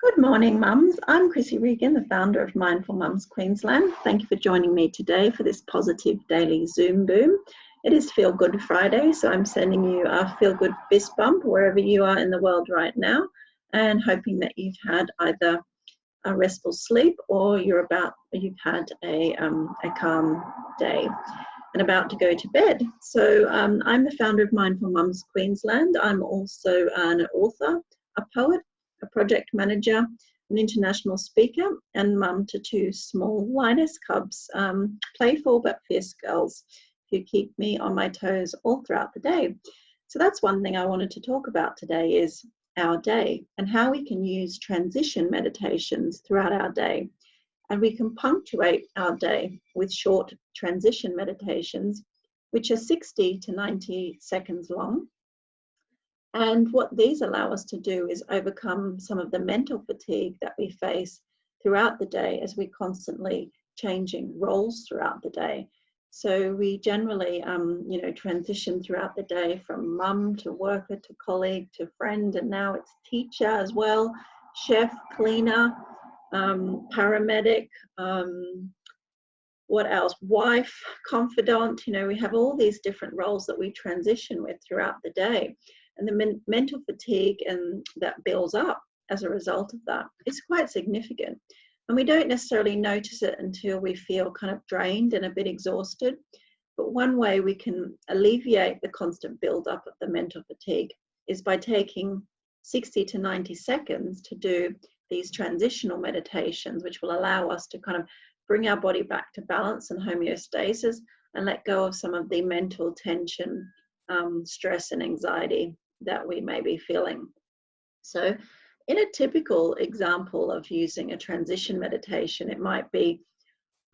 Good morning, mums. I'm Krissy Regan, the founder of Mindful Mums Queensland. Thank you for joining me today for this positive daily Zoom boom. It is Feel Good Friday, so I'm sending you a feel good fist bump wherever you are in the world right now, and hoping that you've had either a restful sleep or you've had a calm day and about to go to bed. So I'm the founder of Mindful Mums Queensland. I'm also an author, a poet, a project manager, an international speaker, and mum to two small lioness cubs, playful but fierce girls who keep me on my toes all throughout the day. So that's one thing I wanted to talk about today is our day and how we can use transition meditations throughout our day. And we can punctuate our day with short transition meditations, which are 60 to 90 seconds long. And what these allow us to do is overcome some of the mental fatigue that we face throughout the day as we're constantly changing roles throughout the day. So we generally, transition throughout the day from mum to worker to colleague to friend, and now it's teacher as well, chef, cleaner, paramedic, what else? Wife, confidant. We have all these different roles that we transition with throughout the day. And the mental fatigue and that builds up as a result of that is quite significant. And we don't necessarily notice it until we feel kind of drained and a bit exhausted. But one way we can alleviate the constant build-up of the mental fatigue is by taking 60 to 90 seconds to do these transitional meditations, which will allow us to kind of bring our body back to balance and homeostasis and let go of some of the mental tension, stress and anxiety that we may be feeling. So in a typical example of using a transition meditation, it might be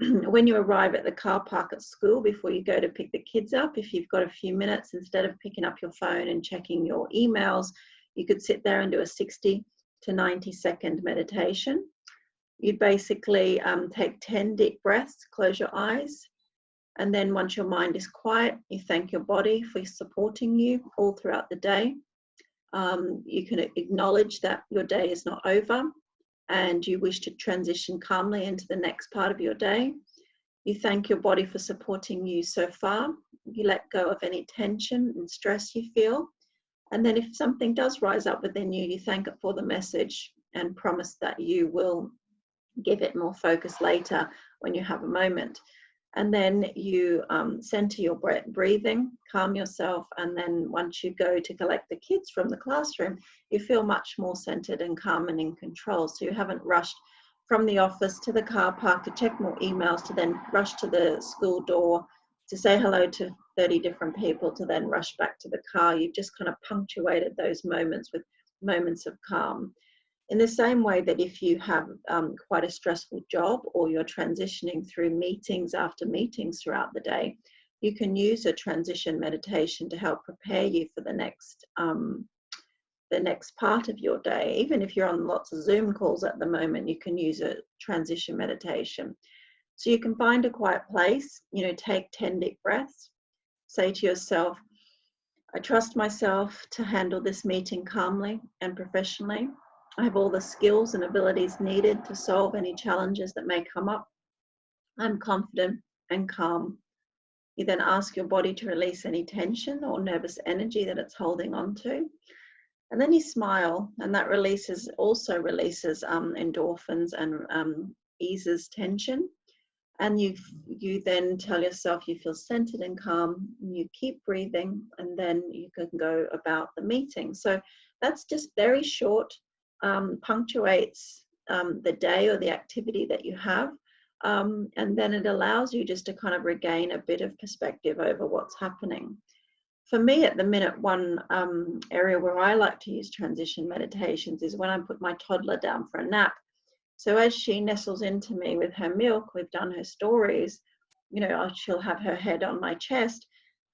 when you arrive at the car park at school before you go to pick the kids up. If you've got a few minutes, instead of picking up your phone and checking your emails, you could sit there and do a 60 to 90 second meditation. You basically take 10 deep breaths, close your eyes, and then once your mind is quiet, you thank your body for supporting you all throughout the day. You can acknowledge that your day is not over and you wish to transition calmly into the next part of your day. You thank your body for supporting you so far. You let go of any tension and stress you feel. And then if something does rise up within you, you thank it for the message and promise that you will give it more focus later when you have a moment. And then you center your breathing, calm yourself, and then once you go to collect the kids from the classroom, you feel much more centered and calm and in control. So you haven't rushed from the office to the car park to check more emails, to then rush to the school door to say hello to 30 different people, to then rush back to the car. You've just kind of punctuated those moments with moments of calm. In the same way that if you have quite a stressful job or you're transitioning through meetings after meetings throughout the day, you can use a transition meditation to help prepare you for the next part of your day. Even if you're on lots of Zoom calls at the moment, you can use a transition meditation. So you can find a quiet place, take 10 deep breaths, say to yourself, I trust myself to handle this meeting calmly and professionally. I have all the skills and abilities needed to solve any challenges that may come up. I'm confident and calm. You then ask your body to release any tension or nervous energy that it's holding on to. And then you smile, and that also releases endorphins and eases tension. And you then tell yourself you feel centered and calm, and you keep breathing, and then you can go about the meeting. So that's just very short, punctuates the day or the activity that you have, and then it allows you just to kind of regain a bit of perspective over what's happening. For me at the minute, one area where I like to use transition meditations is when I put my toddler down for a nap. So as she nestles into me with her milk, we've done her stories, she'll have her head on my chest,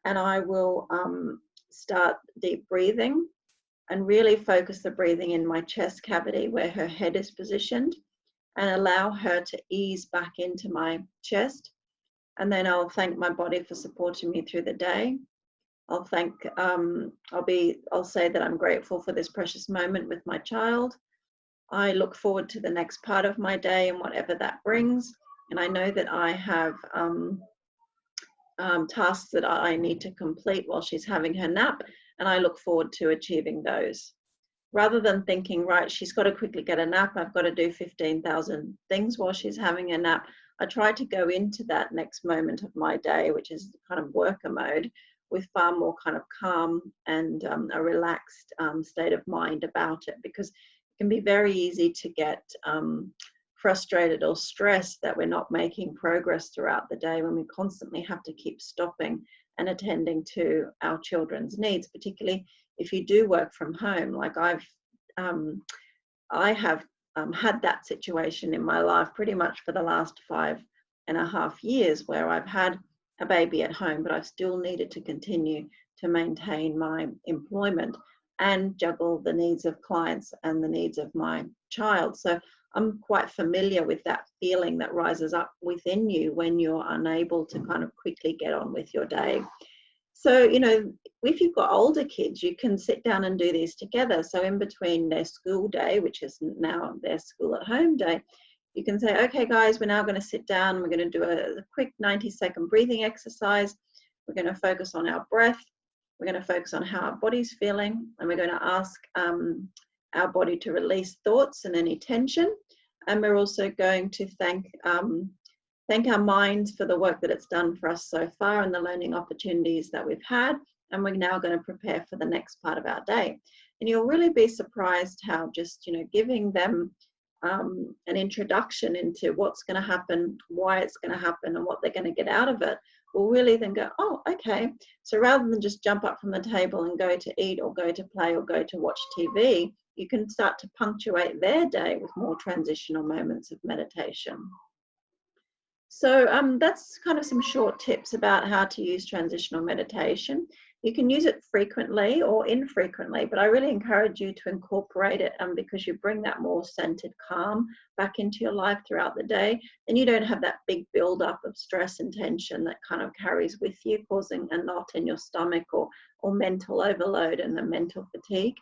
and I will start deep breathing and really focus the breathing in my chest cavity where her head is positioned, and allow her to ease back into my chest. And then I'll thank my body for supporting me through the day. I'll say that I'm grateful for this precious moment with my child. I look forward to the next part of my day and whatever that brings. And I know that I have tasks that I need to complete while she's having her nap, and I look forward to achieving those. Rather than thinking, right, she's got to quickly get a nap, I've got to do 15,000 things while she's having a nap, I try to go into that next moment of my day, which is kind of worker mode, with far more kind of calm and a relaxed state of mind about it, because it can be very easy to get frustrated or stressed that we're not making progress throughout the day when we constantly have to keep stopping and attending to our children's needs, particularly if you do work from home. Like I have had that situation in my life pretty much for the last 5.5 years, where I've had a baby at home, but I've still needed to continue to maintain my employment and juggle the needs of clients and the needs of my child. So I'm quite familiar with that feeling that rises up within you when you're unable to kind of quickly get on with your day. So, you know, if you've got older kids, you can sit down and do these together. So in between their school day, which is now their school at home day, you can say, okay, guys, we're now going to sit down. We're going to do a quick 90-second breathing exercise. We're going to focus on our breath. We're going to focus on how our body's feeling. And we're going to ask our body to release thoughts and any tension. And we're also going to thank our minds for the work that it's done for us so far and the learning opportunities that we've had. And we're now going to prepare for the next part of our day. And you'll really be surprised how just, you know, giving them an introduction into what's going to happen, why it's going to happen, and what they're going to get out of it will really then go, oh, okay. So rather than just jump up from the table and go to eat or go to play or go to watch TV, you can start to punctuate their day with more transitional moments of meditation. So that's kind of some short tips about how to use transitional meditation. You can use it frequently or infrequently, but I really encourage you to incorporate it because you bring that more centered calm back into your life throughout the day. And you don't have that big buildup of stress and tension that kind of carries with you, causing a knot in your stomach or mental overload and the mental fatigue.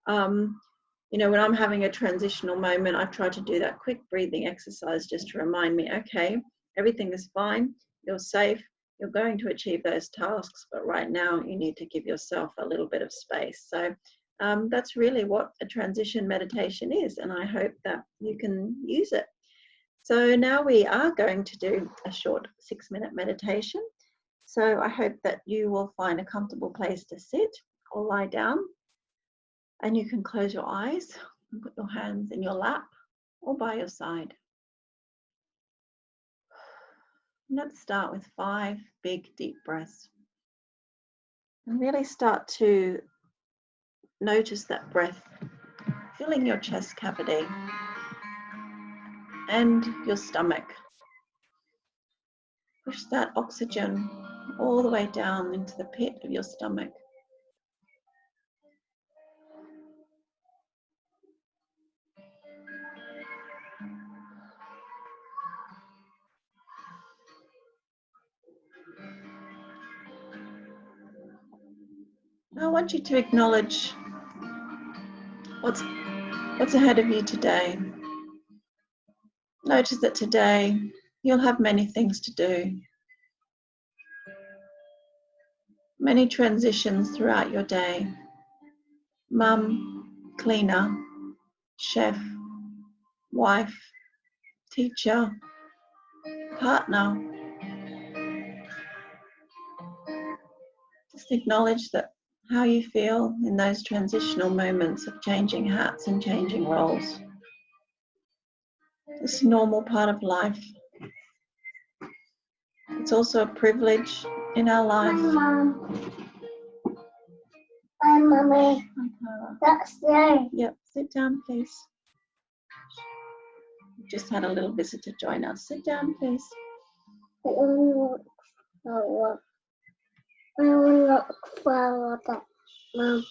You know, when I'm having a transitional moment, I try to do that quick breathing exercise just to remind me, okay, everything is fine, you're safe, you're going to achieve those tasks, but right now you need to give yourself a little bit of space. So that's really what a transition meditation is, and I hope that you can use it. So now we are going to do a short 6-minute meditation. So I hope that you will find a comfortable place to sit or lie down. And you can close your eyes and put your hands in your lap or by your side. Let's start with 5 big, deep breaths. And really start to notice that breath filling your chest cavity and your stomach. Push that oxygen all the way down into the pit of your stomach. Now I want you to acknowledge what's ahead of you today. Notice that today you'll have many things to do. Many transitions throughout your day. Mum, cleaner, chef, wife, teacher, partner. Just acknowledge that how you feel in those transitional moments of changing hats and changing roles. It's a normal part of life. It's also a privilege in our life. Mom. Hi, Mummy. That's there. Yep, sit down, please. We've just had a little visitor join us. Sit down, please. I want to look for that, Mom.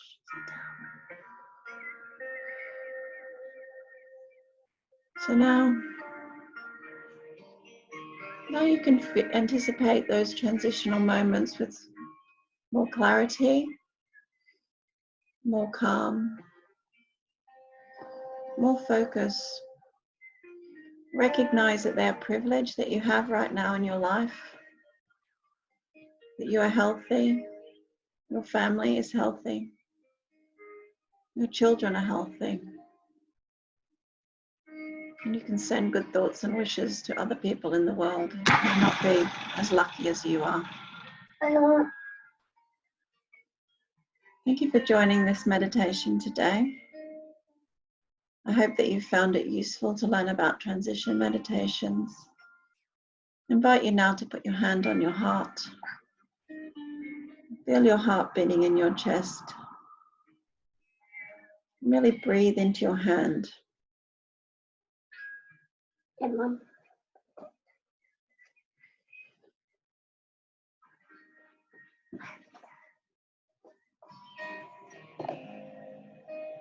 So now you can anticipate those transitional moments with more clarity, more calm, more focus. Recognize that they are privilege that you have right now in your life, that you are healthy, your family is healthy, your children are healthy, and you can send good thoughts and wishes to other people in the world who may not be as lucky as you are. Thank you for joining this meditation today. I hope that you found it useful to learn about transition meditations. I invite you now to put your hand on your heart. Feel your heart beating in your chest. Really breathe into your hand. Yeah, Mom.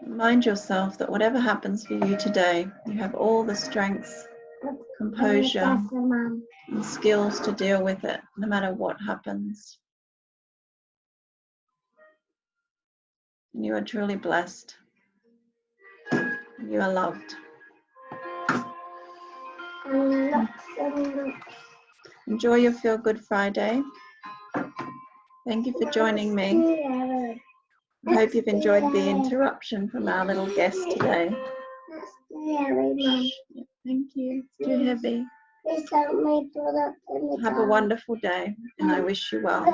Remind yourself that whatever happens for you today, you have all the strength, composure, and skills to deal with it, no matter what happens. And you are truly blessed. You are loved. Enjoy your Feel Good Friday. Thank you for joining me. I hope you've enjoyed the interruption from our little guest today. Thank you. It's too heavy. Have a wonderful day, and I wish you well.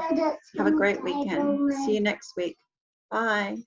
Have a great weekend. See you next week. Bye.